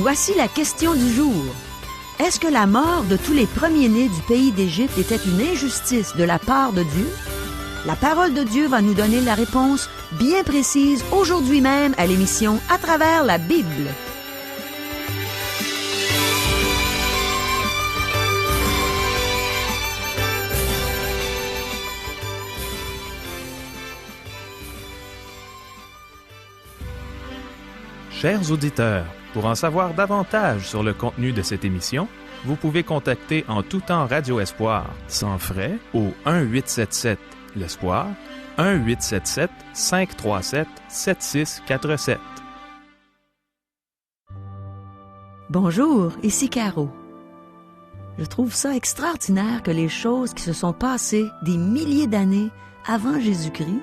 Voici la question du jour. Est-ce que la mort de tous les premiers-nés du pays d'Égypte était une injustice de la part de Dieu? La parole de Dieu va nous donner la réponse bien précise aujourd'hui même à l'émission À travers la Bible. Chers auditeurs, pour en savoir davantage sur le contenu de cette émission, vous pouvez contacter en tout temps Radio Espoir, sans frais, au 1-877-L'Espoir, 1-877-537-7647. Bonjour, ici Caro. Je trouve ça extraordinaire que les choses qui se sont passées des milliers d'années avant Jésus-Christ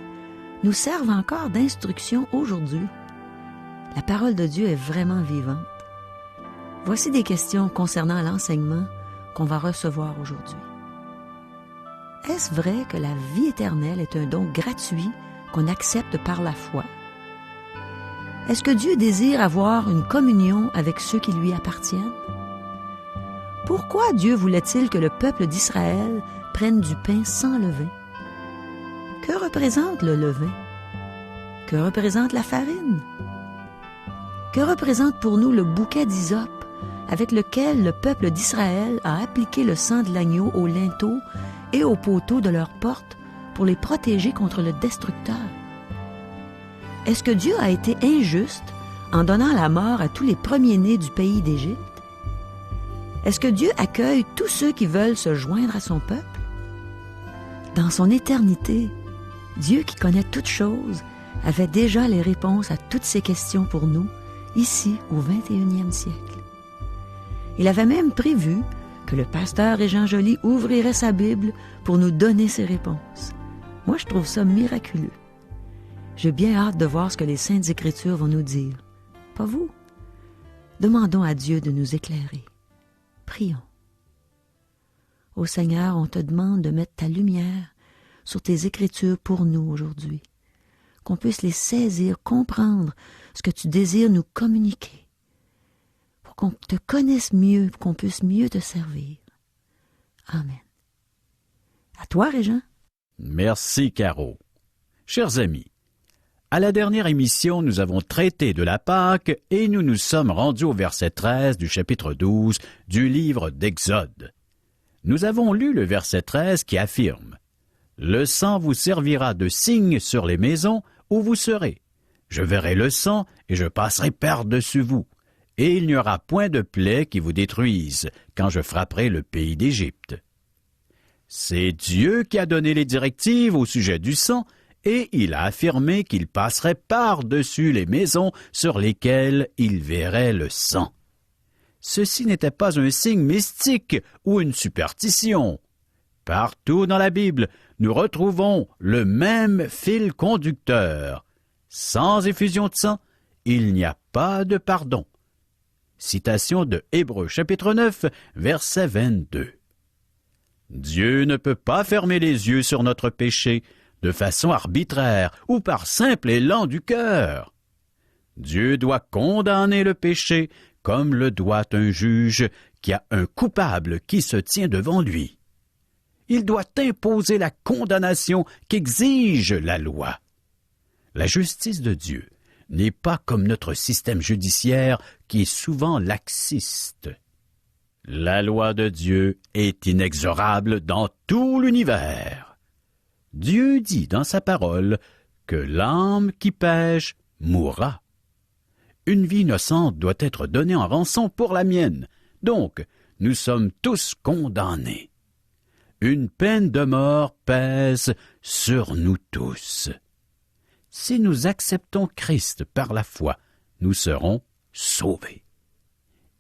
nous servent encore d'instruction aujourd'hui. La parole de Dieu est vraiment vivante. Voici des questions concernant l'enseignement qu'on va recevoir aujourd'hui. Est-ce vrai que la vie éternelle est un don gratuit qu'on accepte par la foi? Est-ce que Dieu désire avoir une communion avec ceux qui lui appartiennent? Pourquoi Dieu voulait-il que le peuple d'Israël prenne du pain sans levain? Que représente le levain? Que représente la farine? Que représente pour nous le bouquet d'hysope avec lequel le peuple d'Israël a appliqué le sang de l'agneau aux linteaux et aux poteaux de leurs portes pour les protéger contre le destructeur? Est-ce que Dieu a été injuste en donnant la mort à tous les premiers-nés du pays d'Égypte? Est-ce que Dieu accueille tous ceux qui veulent se joindre à son peuple? Dans son éternité, Dieu qui connaît toutes choses avait déjà les réponses à toutes ces questions pour nous, ici au 21e siècle. Il avait même prévu que le pasteur Régent Joly ouvrirait sa Bible pour nous donner ses réponses. Moi, je trouve ça miraculeux. J'ai bien hâte de voir ce que les Saintes Écritures vont nous dire. Pas vous? Demandons à Dieu de nous éclairer. Prions. Ô Seigneur, on te demande de mettre ta lumière sur tes Écritures pour nous aujourd'hui, qu'on puisse les saisir, comprendre ce que tu désires nous communiquer, pour qu'on te connaisse mieux, pour qu'on puisse mieux te servir. Amen. À toi, Régent. Merci, Caro. Chers amis, à la dernière émission, nous avons traité de la Pâque et nous nous sommes rendus au verset 13 du chapitre 12 du livre d'Exode. Nous avons lu le verset 13 qui affirme « Le sang vous servira de signe sur les maisons où vous serez. Je verrai le sang et je passerai par-dessus vous. Et il n'y aura point de plaie qui vous détruise quand je frapperai le pays d'Égypte. » C'est Dieu qui a donné les directives au sujet du sang et il a affirmé qu'il passerait par-dessus les maisons sur lesquelles il verrait le sang. Ceci n'était pas un signe mystique ou une superstition. Partout dans la Bible, nous retrouvons le même fil conducteur. Sans effusion de sang, il n'y a pas de pardon. Citation de Hébreux chapitre 9, verset 22. Dieu ne peut pas fermer les yeux sur notre péché de façon arbitraire ou par simple élan du cœur. Dieu doit condamner le péché comme le doit un juge qui a un coupable qui se tient devant lui. Il doit imposer la condamnation qu'exige la loi. La justice de Dieu n'est pas comme notre système judiciaire qui est souvent laxiste. La loi de Dieu est inexorable dans tout l'univers. Dieu dit dans sa parole que l'âme qui pêche mourra. Une vie innocente doit être donnée en rançon pour la mienne, donc nous sommes tous condamnés. Une peine de mort pèse sur nous tous. Si nous acceptons Christ par la foi, nous serons sauvés.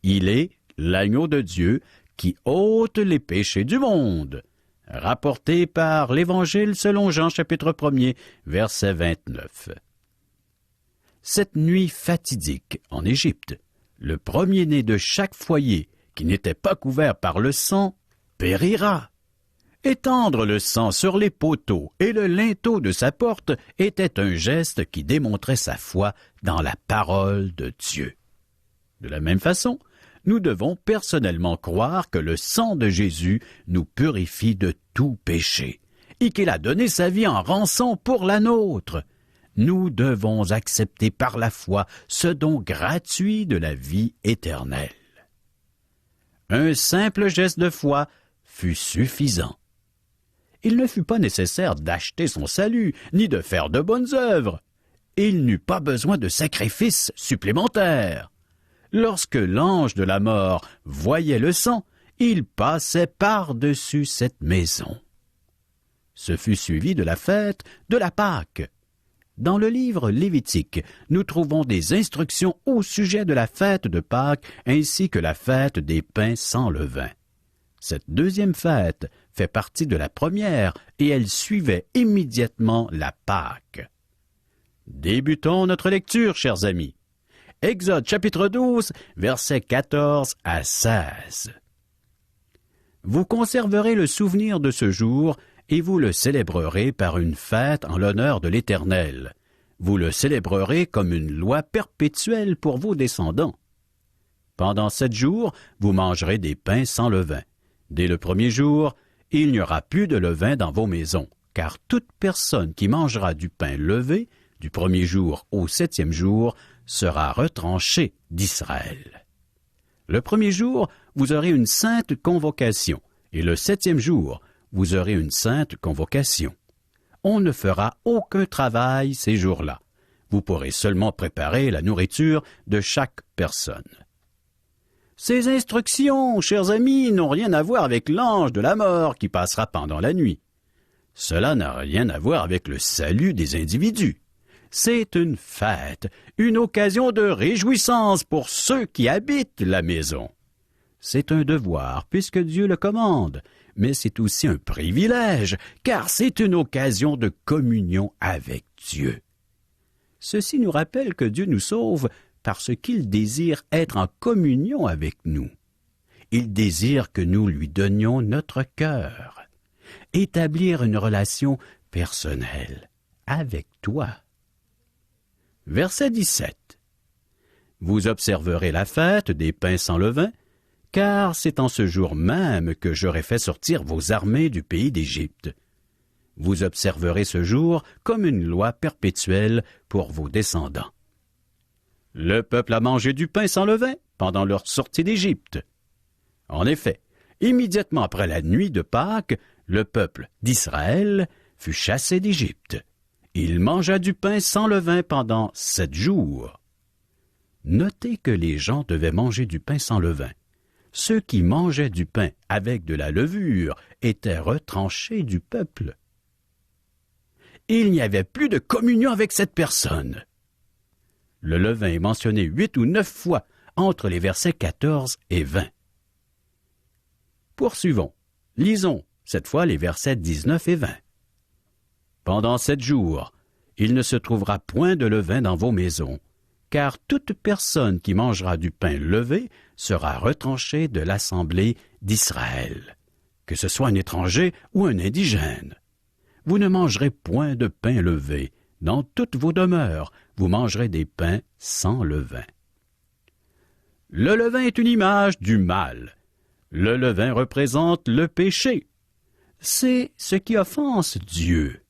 Il est l'agneau de Dieu qui ôte les péchés du monde. Rapporté par l'Évangile selon Jean chapitre 1er, verset 29. Cette nuit fatidique en Égypte, le premier-né de chaque foyer qui n'était pas couvert par le sang périra. Étendre le sang sur les poteaux et le linteau de sa porte était un geste qui démontrait sa foi dans la parole de Dieu. De la même façon, nous devons personnellement croire que le sang de Jésus nous purifie de tout péché et qu'il a donné sa vie en rançon pour la nôtre. Nous devons accepter par la foi ce don gratuit de la vie éternelle. Un simple geste de foi fut suffisant. Il ne fut pas nécessaire d'acheter son salut, ni de faire de bonnes œuvres. Il n'eut pas besoin de sacrifices supplémentaires. Lorsque l'ange de la mort voyait le sang, il passait par-dessus cette maison. Ce fut suivi de la fête de la Pâque. Dans le livre Lévitique, nous trouvons des instructions au sujet de la fête de Pâques ainsi que la fête des pains sans levain. Cette deuxième fête fait partie de la première et elle suivait immédiatement la Pâque. Débutons notre lecture, chers amis. Exode chapitre 12, versets 14 à 16. Vous conserverez le souvenir de ce jour et vous le célébrerez par une fête en l'honneur de l'Éternel. Vous le célébrerez comme une loi perpétuelle pour vos descendants. Pendant 7 jours, vous mangerez des pains sans levain. Dès le premier jour, il n'y aura plus de levain dans vos maisons, car toute personne qui mangera du pain levé, du premier jour au 7e jour, sera retranchée d'Israël. Le premier jour, vous aurez une sainte convocation, et le 7e jour, vous aurez une sainte convocation. On ne fera aucun travail ces jours-là. Vous pourrez seulement préparer la nourriture de chaque personne. Ces instructions, chers amis, n'ont rien à voir avec l'ange de la mort qui passera pendant la nuit. Cela n'a rien à voir avec le salut des individus. C'est une fête, une occasion de réjouissance pour ceux qui habitent la maison. C'est un devoir, puisque Dieu le commande, mais c'est aussi un privilège, car c'est une occasion de communion avec Dieu. Ceci nous rappelle que Dieu nous sauve parce qu'il désire être en communion avec nous. Il désire que nous lui donnions notre cœur, établir une relation personnelle avec toi. Verset 17. Vous observerez la fête des pains sans levain, car c'est en ce jour même que j'aurai fait sortir vos armées du pays d'Égypte. Vous observerez ce jour comme une loi perpétuelle pour vos descendants. Le peuple a mangé du pain sans levain pendant leur sortie d'Égypte. En effet, immédiatement après la nuit de Pâques, le peuple d'Israël fut chassé d'Égypte. Il mangea du pain sans levain pendant 7 jours. Notez que les gens devaient manger du pain sans levain. Ceux qui mangeaient du pain avec de la levure étaient retranchés du peuple. Il n'y avait plus de communion avec cette personne. Le levain est mentionné 8 ou 9 fois entre les versets 14 et 20. Poursuivons. Lisons cette fois les versets 19 et 20. Pendant 7 jours, il ne se trouvera point de levain dans vos maisons, car toute personne qui mangera du pain levé sera retranchée de l'assemblée d'Israël, que ce soit un étranger ou un indigène. Vous ne mangerez point de pain levé. Dans toutes vos demeures, vous mangerez des pains sans levain. Le levain est une image du mal. Le levain représente le péché. C'est ce qui offense Dieu.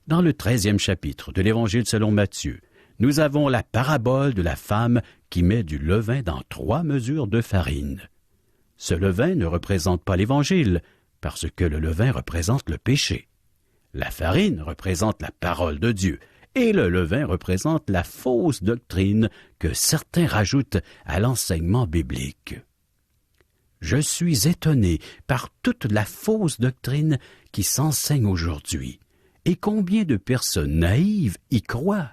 Dans le 13e chapitre de l'Évangile selon Matthieu, nous avons la parabole de la femme qui met du levain dans 3 mesures de farine. Ce levain ne représente pas l'Évangile, parce que le levain représente le péché. La farine représente la parole de Dieu, et le levain représente la fausse doctrine que certains rajoutent à l'enseignement biblique. Je suis étonné par toute la fausse doctrine qui s'enseigne aujourd'hui, et combien de personnes naïves y croient.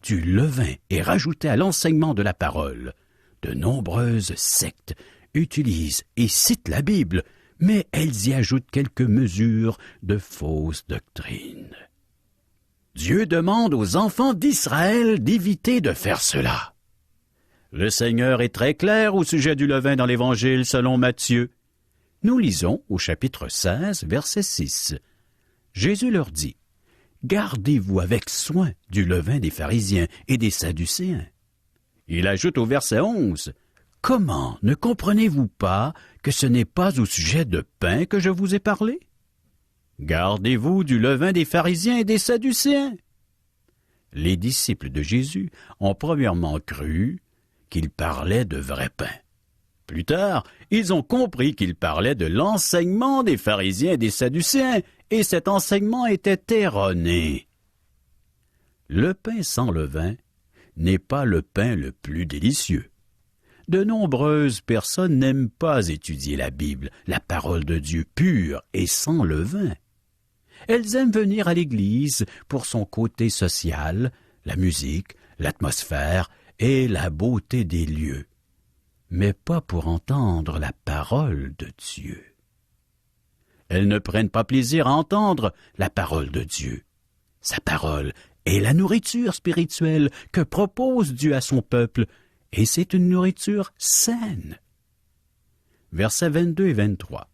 Du levain est rajouté à l'enseignement de la parole. De nombreuses sectes utilisent et citent la Bible, mais elles y ajoutent quelques mesures de fausses doctrines. Dieu demande aux enfants d'Israël d'éviter de faire cela. Le Seigneur est très clair au sujet du levain dans l'Évangile selon Matthieu. Nous lisons au chapitre 16, verset 6. Jésus leur dit, « Gardez-vous avec soin du levain des pharisiens et des sadducéens. » Il ajoute au verset 11, « Comment ne comprenez-vous pas que ce n'est pas au sujet de pain que je vous ai parlé? Gardez-vous du levain des pharisiens et des sadducéens. » Les disciples de Jésus ont premièrement cru qu'il parlait de vrai pain. Plus tard, ils ont compris qu'il parlait de l'enseignement des pharisiens et des sadducéens, et cet enseignement était erroné. Le pain sans levain n'est pas le pain le plus délicieux. De nombreuses personnes n'aiment pas étudier la Bible, la parole de Dieu pure et sans levain. Elles aiment venir à l'Église pour son côté social, la musique, l'atmosphère et la beauté des lieux, mais pas pour entendre la parole de Dieu. Elles ne prennent pas plaisir à entendre la parole de Dieu. Sa parole est la nourriture spirituelle que propose Dieu à son peuple, et c'est une nourriture saine. Versets 22 et 23.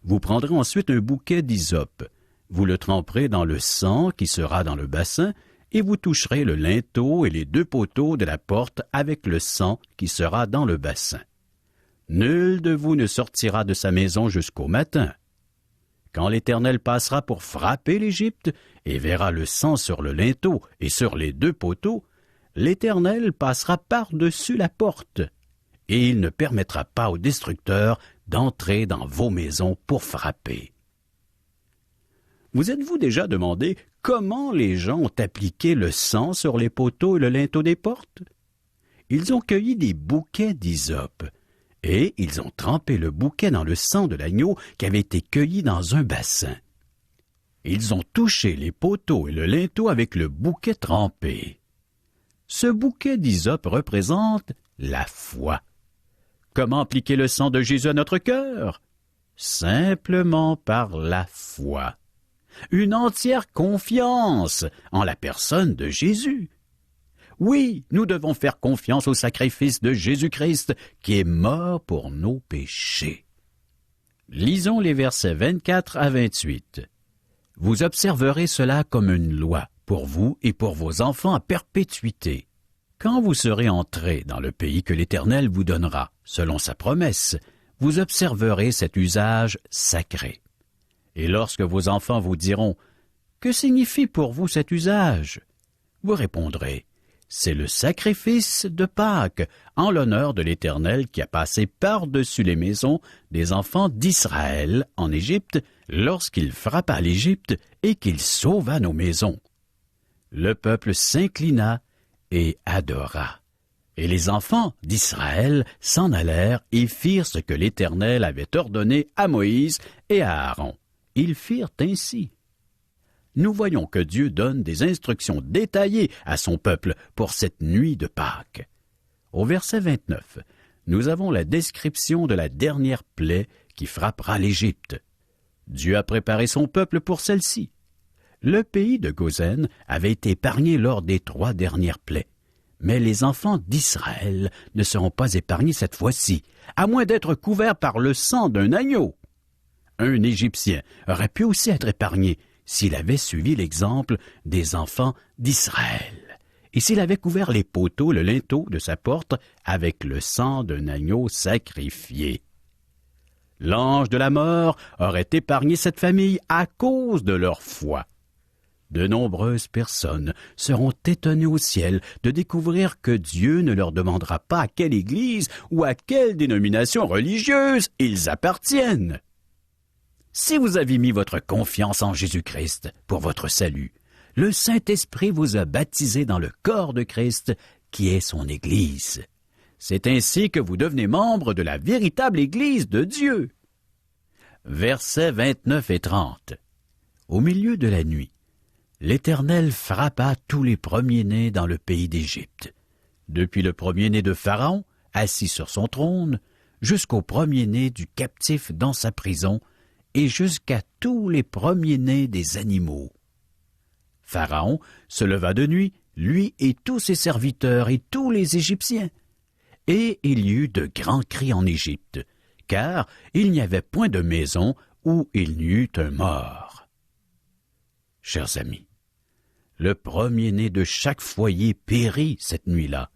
Vous prendrez ensuite un bouquet d'hysope, vous le tremperez dans le sang qui sera dans le bassin, et vous toucherez le linteau et les 2 poteaux de la porte avec le sang qui sera dans le bassin. Nul de vous ne sortira de sa maison jusqu'au matin. Quand l'Éternel passera pour frapper l'Égypte et verra le sang sur le linteau et sur les 2 poteaux, l'Éternel passera par-dessus la porte, et il ne permettra pas aux destructeurs d'entrer dans vos maisons pour frapper. Vous êtes-vous déjà demandé comment les gens ont appliqué le sang sur les poteaux et le linteau des portes? Ils ont cueilli des bouquets d'hysope, et ils ont trempé le bouquet dans le sang de l'agneau qui avait été cueilli dans un bassin. Ils ont touché les poteaux et le linteau avec le bouquet trempé. Ce bouquet d'hysope représente la foi. Comment appliquer le sang de Jésus à notre cœur? Simplement par la foi. Une entière confiance en la personne de Jésus. Oui, nous devons faire confiance au sacrifice de Jésus-Christ qui est mort pour nos péchés. Lisons les versets 24 à 28. Vous observerez cela comme une loi pour vous et pour vos enfants à perpétuité. Quand vous serez entrés dans le pays que l'Éternel vous donnera, selon sa promesse, vous observerez cet usage sacré. Et lorsque vos enfants vous diront « Que signifie pour vous cet usage ?» vous répondrez « C'est le sacrifice de Pâques, en l'honneur de l'Éternel qui a passé par-dessus les maisons des enfants d'Israël en Égypte, lorsqu'il frappa l'Égypte et qu'il sauva nos maisons. » Le peuple s'inclina et adora. Et les enfants d'Israël s'en allèrent et firent ce que l'Éternel avait ordonné à Moïse et à Aaron. Ils firent ainsi. Nous voyons que Dieu donne des instructions détaillées à son peuple pour cette nuit de Pâques. Au verset 29, nous avons la description de la dernière plaie qui frappera l'Égypte. Dieu a préparé son peuple pour celle-ci. Le pays de Goshen avait été épargné lors des 3 dernières plaies. Mais les enfants d'Israël ne seront pas épargnés cette fois-ci, à moins d'être couverts par le sang d'un agneau. Un Égyptien aurait pu aussi être épargné s'il avait suivi l'exemple des enfants d'Israël, et s'il avait couvert les poteaux, le linteau de sa porte avec le sang d'un agneau sacrifié. L'ange de la mort aurait épargné cette famille à cause de leur foi. De nombreuses personnes seront étonnées au ciel de découvrir que Dieu ne leur demandera pas à quelle église ou à quelle dénomination religieuse ils appartiennent. Si vous avez mis votre confiance en Jésus-Christ pour votre salut, le Saint-Esprit vous a baptisé dans le corps de Christ qui est son Église. C'est ainsi que vous devenez membre de la véritable Église de Dieu. Versets 29 et 30. Au milieu de la nuit, l'Éternel frappa tous les premiers-nés dans le pays d'Égypte, depuis le premier-né de Pharaon, assis sur son trône, jusqu'au premier-né du captif dans sa prison, et jusqu'à tous les premiers-nés des animaux. Pharaon se leva de nuit, lui et tous ses serviteurs et tous les Égyptiens, et il y eut de grands cris en Égypte, car il n'y avait point de maison où il n'y eût un mort. Chers amis, le premier-né de chaque foyer périt cette nuit-là.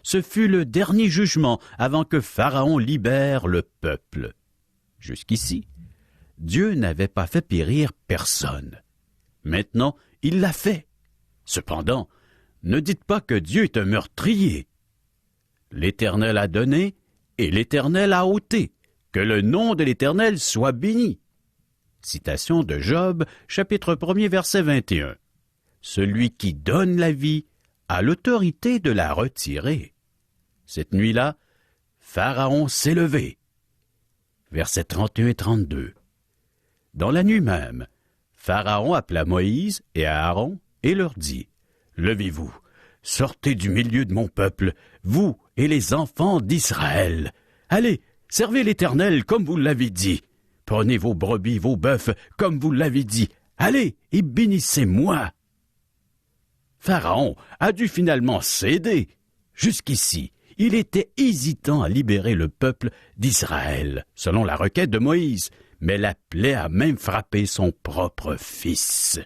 Ce fut le dernier jugement avant que Pharaon libère le peuple. Jusqu'ici, Dieu n'avait pas fait périr personne. Maintenant, il l'a fait. Cependant, ne dites pas que Dieu est un meurtrier. L'Éternel a donné et l'Éternel a ôté. Que le nom de l'Éternel soit béni. Citation de Job, chapitre 1er, verset 21. Celui qui donne la vie a l'autorité de la retirer. Cette nuit-là, Pharaon s'est levé. Versets 31 et 32. Dans la nuit même, Pharaon appela Moïse et Aaron et leur dit, « Levez-vous, sortez du milieu de mon peuple, vous et les enfants d'Israël. Allez, servez l'Éternel comme vous l'avez dit. Prenez vos brebis, vos bœufs, comme vous l'avez dit. Allez et bénissez-moi. » Pharaon a dû finalement céder. Jusqu'ici, il était hésitant à libérer le peuple d'Israël, selon la requête de Moïse, mais la plaie a même frappé son propre fils.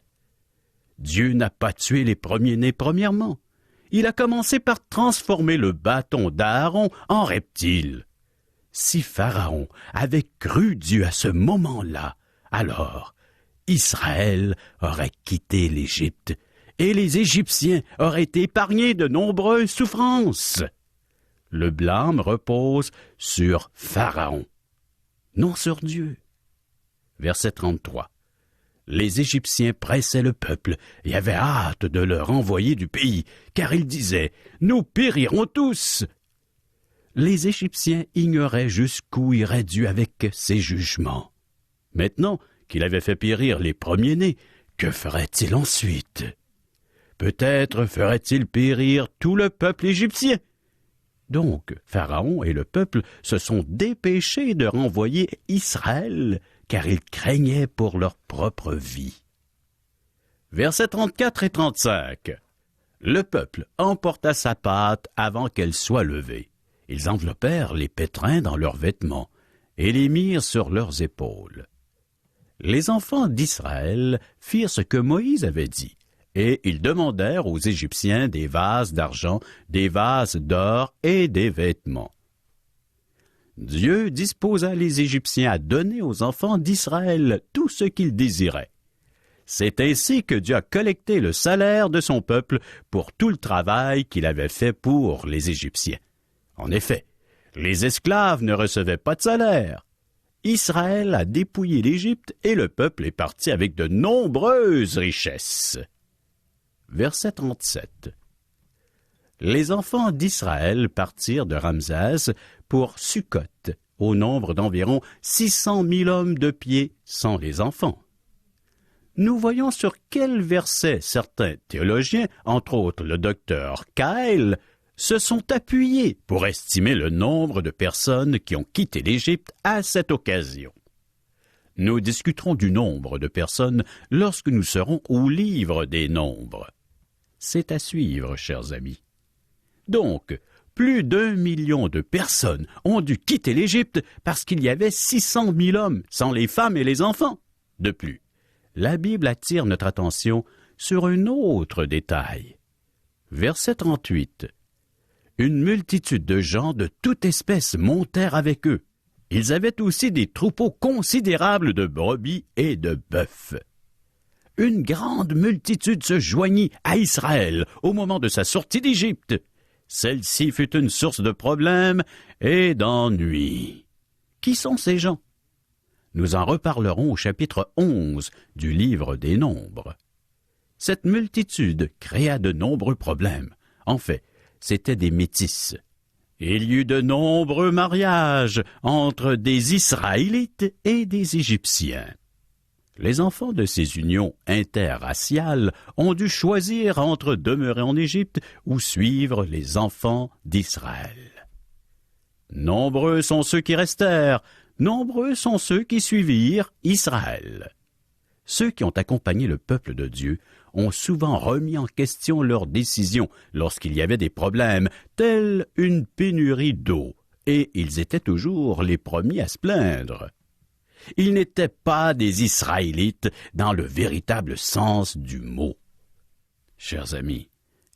Dieu n'a pas tué les premiers-nés premièrement. Il a commencé par transformer le bâton d'Aaron en reptile. Si Pharaon avait cru Dieu à ce moment-là, alors Israël aurait quitté l'Égypte et les Égyptiens auraient été épargnés de nombreuses souffrances. Le blâme repose sur Pharaon, non sur Dieu. Verset 33. Les Égyptiens pressaient le peuple et avaient hâte de le renvoyer du pays, car ils disaient « Nous périrons tous !» Les Égyptiens ignoraient jusqu'où irait Dieu avec ses jugements. Maintenant qu'il avait fait périr les premiers-nés, que ferait-il ensuite? Peut-être ferait-il périr tout le peuple égyptien. Donc, Pharaon et le peuple se sont dépêchés de renvoyer Israël, car ils craignaient pour leur propre vie. Versets 34 et 35. Le peuple emporta sa pâte avant qu'elle soit levée. Ils enveloppèrent les pétrins dans leurs vêtements et les mirent sur leurs épaules. Les enfants d'Israël firent ce que Moïse avait dit, et ils demandèrent aux Égyptiens des vases d'argent, des vases d'or et des vêtements. Dieu disposa les Égyptiens à donner aux enfants d'Israël tout ce qu'ils désiraient. C'est ainsi que Dieu a collecté le salaire de son peuple pour tout le travail qu'il avait fait pour les Égyptiens. En effet, les esclaves ne recevaient pas de salaire. Israël a dépouillé l'Égypte et le peuple est parti avec de nombreuses richesses. Verset 37. Les enfants d'Israël partirent de Ramsès pour Sukkot, au nombre d'environ 600 000 hommes de pied, sans les enfants. Nous voyons sur quel verset certains théologiens, entre autres le docteur Kyle, se sont appuyés pour estimer le nombre de personnes qui ont quitté l'Égypte à cette occasion. Nous discuterons du nombre de personnes lorsque nous serons au livre des nombres. C'est à suivre, chers amis. Donc, plus d'1 million de personnes ont dû quitter l'Égypte parce qu'il y avait 600 000 hommes, sans les femmes et les enfants. De plus, la Bible attire notre attention sur un autre détail. Verset 38. Une multitude de gens de toute espèce montèrent avec eux. Ils avaient aussi des troupeaux considérables de brebis et de bœufs. Une grande multitude se joignit à Israël au moment de sa sortie d'Égypte. Celle-ci fut une source de problèmes et d'ennuis. Qui sont ces gens? Nous en reparlerons au chapitre 11 du livre des Nombres. Cette multitude créa de nombreux problèmes. En fait, c'étaient des métis. Il y eut de nombreux mariages entre des Israélites et des Égyptiens. Les enfants de ces unions interraciales ont dû choisir entre demeurer en Égypte ou suivre les enfants d'Israël. Nombreux sont ceux qui restèrent, nombreux sont ceux qui suivirent Israël. Ceux qui ont accompagné le peuple de Dieu ont souvent remis en question leurs décisions lorsqu'il y avait des problèmes, tels une pénurie d'eau, et ils étaient toujours les premiers à se plaindre. Ils n'étaient pas des Israélites dans le véritable sens du mot. Chers amis,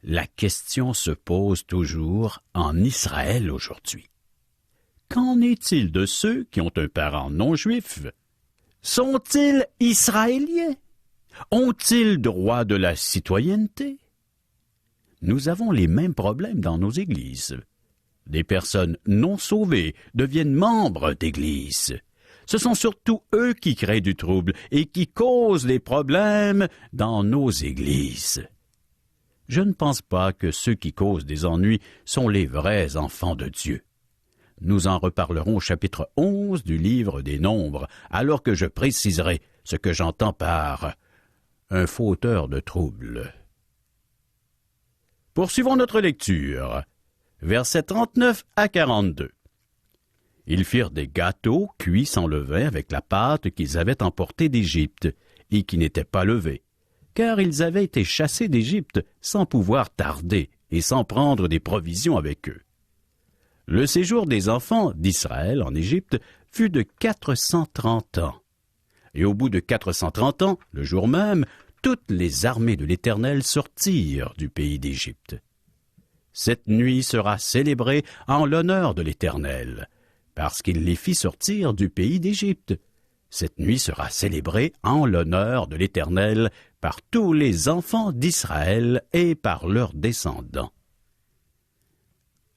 la question se pose toujours en Israël aujourd'hui. Qu'en est-il de ceux qui ont un parent non juif? Sont-ils israéliens? Ont-ils droit de la citoyenneté? Nous avons les mêmes problèmes dans nos églises. Des personnes non sauvées deviennent membres d'églises. Ce sont surtout eux qui créent du trouble et qui causent des problèmes dans nos églises. Je ne pense pas que ceux qui causent des ennuis sont les vrais enfants de Dieu. Nous en reparlerons au chapitre 11 du livre des Nombres, alors que je préciserai ce que j'entends par un fauteur de trouble. Poursuivons notre lecture. Versets 39 à 42. Ils firent des gâteaux cuits sans levain avec la pâte qu'ils avaient emportée d'Égypte et qui n'était pas levée, car ils avaient été chassés d'Égypte sans pouvoir tarder et sans prendre des provisions avec eux. Le séjour des enfants d'Israël en Égypte fut de 430 ans. Et au bout de 430 ans, le jour même, toutes les armées de l'Éternel sortirent du pays d'Égypte. Cette nuit sera célébrée en l'honneur de l'Éternel, parce qu'il les fit sortir du pays d'Égypte. Cette nuit sera célébrée en l'honneur de l'Éternel par tous les enfants d'Israël et par leurs descendants.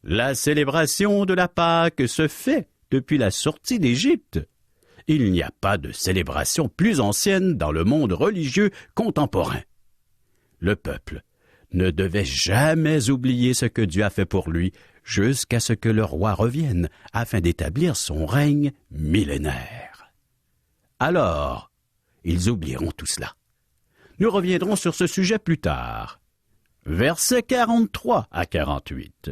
La célébration de la Pâque se fait depuis la sortie d'Égypte. Il n'y a pas de célébration plus ancienne dans le monde religieux contemporain. Le peuple ne devait jamais oublier ce que Dieu a fait pour lui jusqu'à ce que le roi revienne afin d'établir son règne millénaire. Alors, ils oublieront tout cela. Nous reviendrons sur ce sujet plus tard. Versets 43 à 48.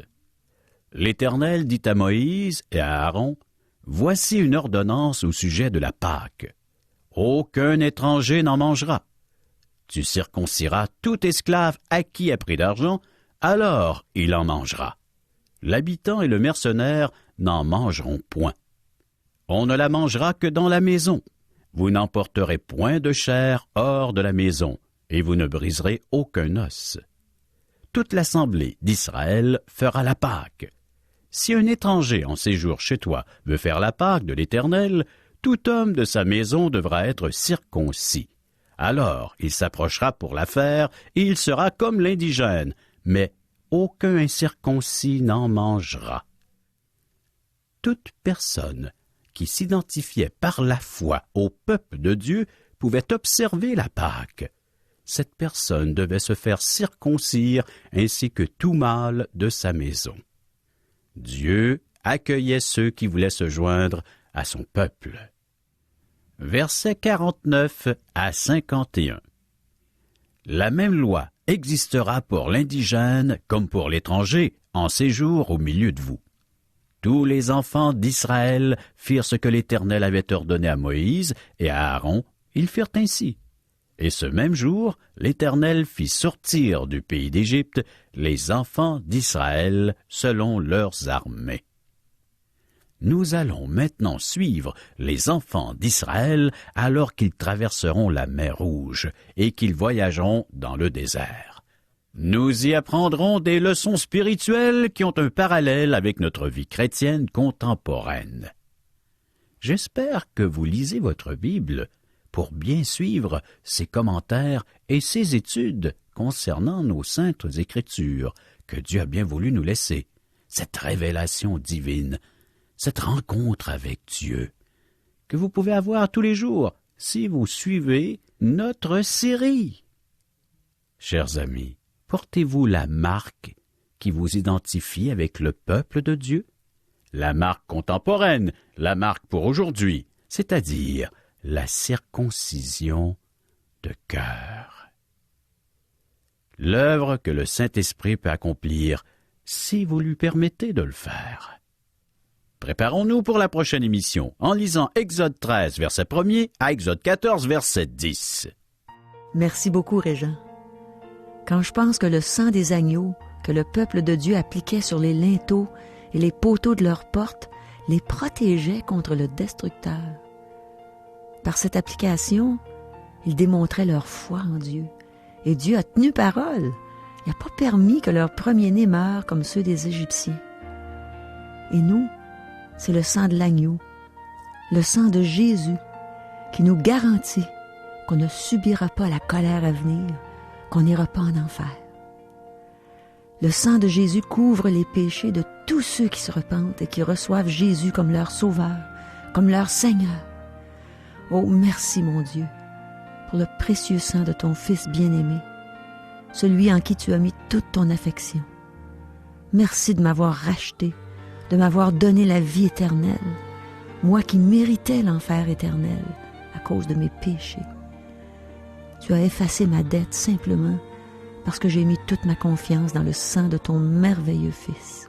L'Éternel dit à Moïse et à Aaron, « Voici une ordonnance au sujet de la Pâque. Aucun étranger n'en mangera. Tu circonciras tout esclave acquis à prix d'argent, alors il en mangera. L'habitant et le mercenaire n'en mangeront point. On ne la mangera que dans la maison. Vous n'emporterez point de chair hors de la maison, et vous ne briserez aucun os. Toute l'assemblée d'Israël fera la Pâque. Si un étranger en séjour chez toi veut faire la Pâque de l'Éternel, tout homme de sa maison devra être circoncis. Alors il s'approchera pour la faire, et il sera comme l'indigène, mais aucun incirconcis n'en mangera. Toute personne qui s'identifiait par la foi au peuple de Dieu pouvait observer la Pâque. Cette personne devait se faire circoncire ainsi que tout mâle de sa maison. Dieu accueillait ceux qui voulaient se joindre à son peuple. Versets 49 à 51. La même loi existera pour l'indigène comme pour l'étranger en séjour au milieu de vous. Tous les enfants d'Israël firent ce que l'Éternel avait ordonné à Moïse et à Aaron, ils firent ainsi. Et ce même jour, l'Éternel fit sortir du pays d'Égypte les enfants d'Israël selon leurs armées. Nous allons maintenant suivre les enfants d'Israël alors qu'ils traverseront la mer Rouge et qu'ils voyageront dans le désert. Nous y apprendrons des leçons spirituelles qui ont un parallèle avec notre vie chrétienne contemporaine. J'espère que vous lisez votre Bible pour bien suivre ses commentaires et ses études concernant nos saintes Écritures que Dieu a bien voulu nous laisser, cette révélation divine, cette rencontre avec Dieu, que vous pouvez avoir tous les jours si vous suivez notre série. Chers amis, portez-vous la marque qui vous identifie avec le peuple de Dieu? La marque contemporaine, la marque pour aujourd'hui, c'est-à-dire la circoncision de cœur. L'œuvre que le Saint-Esprit peut accomplir si vous lui permettez de le faire. Préparons-nous pour la prochaine émission en lisant Exode 13, verset 1er à Exode 14, verset 10. Merci beaucoup, Régent. Quand je pense que le sang des agneaux que le peuple de Dieu appliquait sur les linteaux et les poteaux de leurs portes les protégeait contre le destructeur. Par cette application, ils démontraient leur foi en Dieu. Et Dieu a tenu parole. Il n'a pas permis que leurs premiers-nés meurent comme ceux des Égyptiens. Et nous, c'est le sang de l'agneau, le sang de Jésus, qui nous garantit qu'on ne subira pas la colère à venir, qu'on n'ira pas en enfer. Le sang de Jésus couvre les péchés de tous ceux qui se repentent et qui reçoivent Jésus comme leur Sauveur, comme leur Seigneur. Oh, merci mon Dieu, pour le précieux sang de ton Fils bien-aimé, celui en qui tu as mis toute ton affection. Merci de m'avoir racheté, de m'avoir donné la vie éternelle, moi qui méritais l'enfer éternel à cause de mes péchés. Tu as effacé ma dette simplement parce que j'ai mis toute ma confiance dans le sang de ton merveilleux Fils.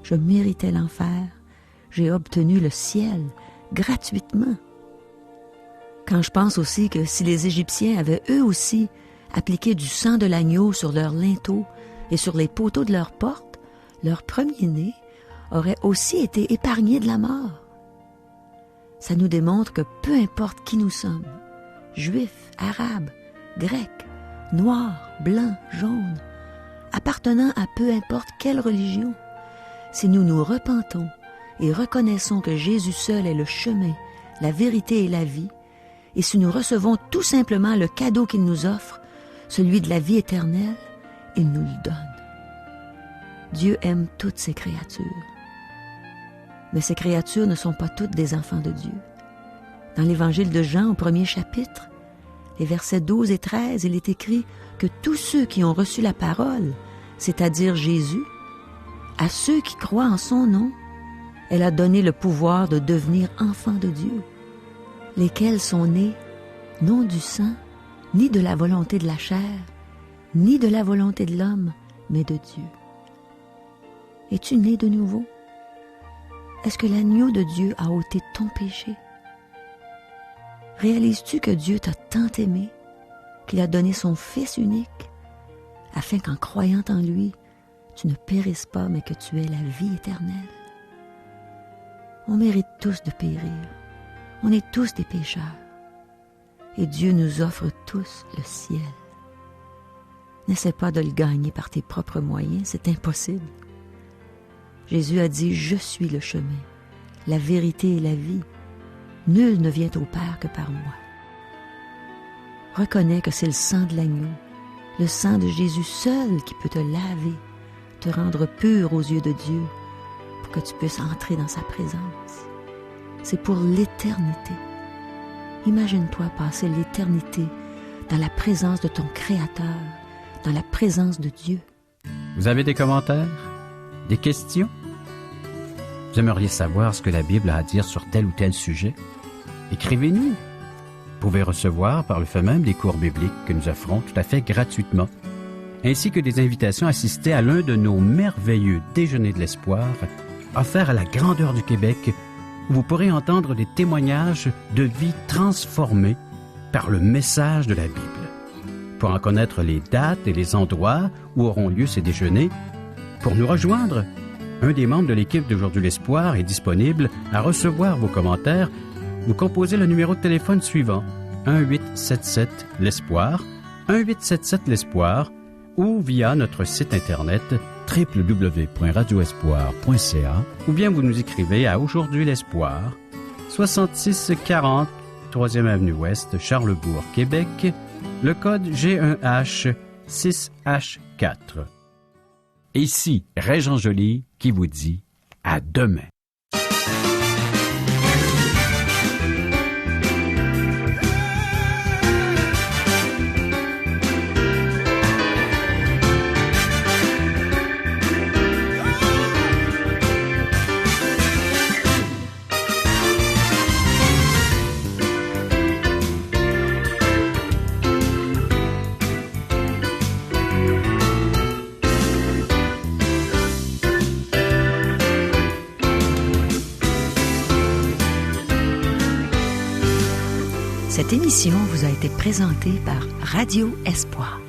Je méritais l'enfer, j'ai obtenu le ciel gratuitement. Quand je pense aussi que si les Égyptiens avaient eux aussi appliqué du sang de l'agneau sur leurs linteaux et sur les poteaux de leurs portes, leur premier-né aurait aussi été épargné de la mort. Ça nous démontre que peu importe qui nous sommes, juifs, arabes, grecs, noirs, blancs, jaunes, appartenant à peu importe quelle religion, si nous nous repentons et reconnaissons que Jésus seul est le chemin, la vérité et la vie, et si nous recevons tout simplement le cadeau qu'il nous offre, celui de la vie éternelle, il nous le donne. Dieu aime toutes ses créatures. Mais ces créatures ne sont pas toutes des enfants de Dieu. Dans l'Évangile de Jean, au 1er chapitre, les versets 12 et 13, il est écrit que tous ceux qui ont reçu la parole, c'est-à-dire Jésus, à ceux qui croient en son nom, elle a donné le pouvoir de devenir enfants de Dieu, lesquels sont nés non du sang, ni de la volonté de la chair, ni de la volonté de l'homme, mais de Dieu. Es-tu né de nouveau? Est-ce que l'agneau de Dieu a ôté ton péché? Réalises-tu que Dieu t'a tant aimé qu'il a donné son Fils unique afin qu'en croyant en lui, tu ne périsses pas, mais que tu aies la vie éternelle? On mérite tous de périr. On est tous des pécheurs. Et Dieu nous offre tous le ciel. N'essaie pas de le gagner par tes propres moyens, c'est impossible. Jésus a dit « Je suis le chemin, la vérité et la vie. Nul ne vient au Père que par moi. » Reconnais que c'est le sang de l'agneau, le sang de Jésus seul qui peut te laver, te rendre pur aux yeux de Dieu, pour que tu puisses entrer dans sa présence. C'est pour l'éternité. Imagine-toi passer l'éternité dans la présence de ton Créateur, dans la présence de Dieu. Vous avez des commentaires? Des questions? Vous aimeriez savoir ce que la Bible a à dire sur tel ou tel sujet? Écrivez-nous. Vous pouvez recevoir par le fait même des cours bibliques que nous offrons tout à fait gratuitement, ainsi que des invitations à assister à l'un de nos merveilleux déjeuners de l'espoir, offerts à la grandeur du Québec, où vous pourrez entendre des témoignages de vie transformées par le message de la Bible. Pour en connaître les dates et les endroits où auront lieu ces déjeuners, pour nous rejoindre, un des membres de l'équipe d'Aujourd'hui l'Espoir est disponible à recevoir vos commentaires. Vous composez le numéro de téléphone suivant, 1-877-l'Espoir, 1-877-l'Espoir, ou via notre site Internet www.radioespoir.ca, ou bien vous nous écrivez à Aujourd'hui l'Espoir, 6640 3e Avenue Ouest, Charlebourg, Québec, le code G1H 6H4. Et ici, Régent Joly qui vous dit à demain. Cette émission vous a été présentée par Radio Espoir.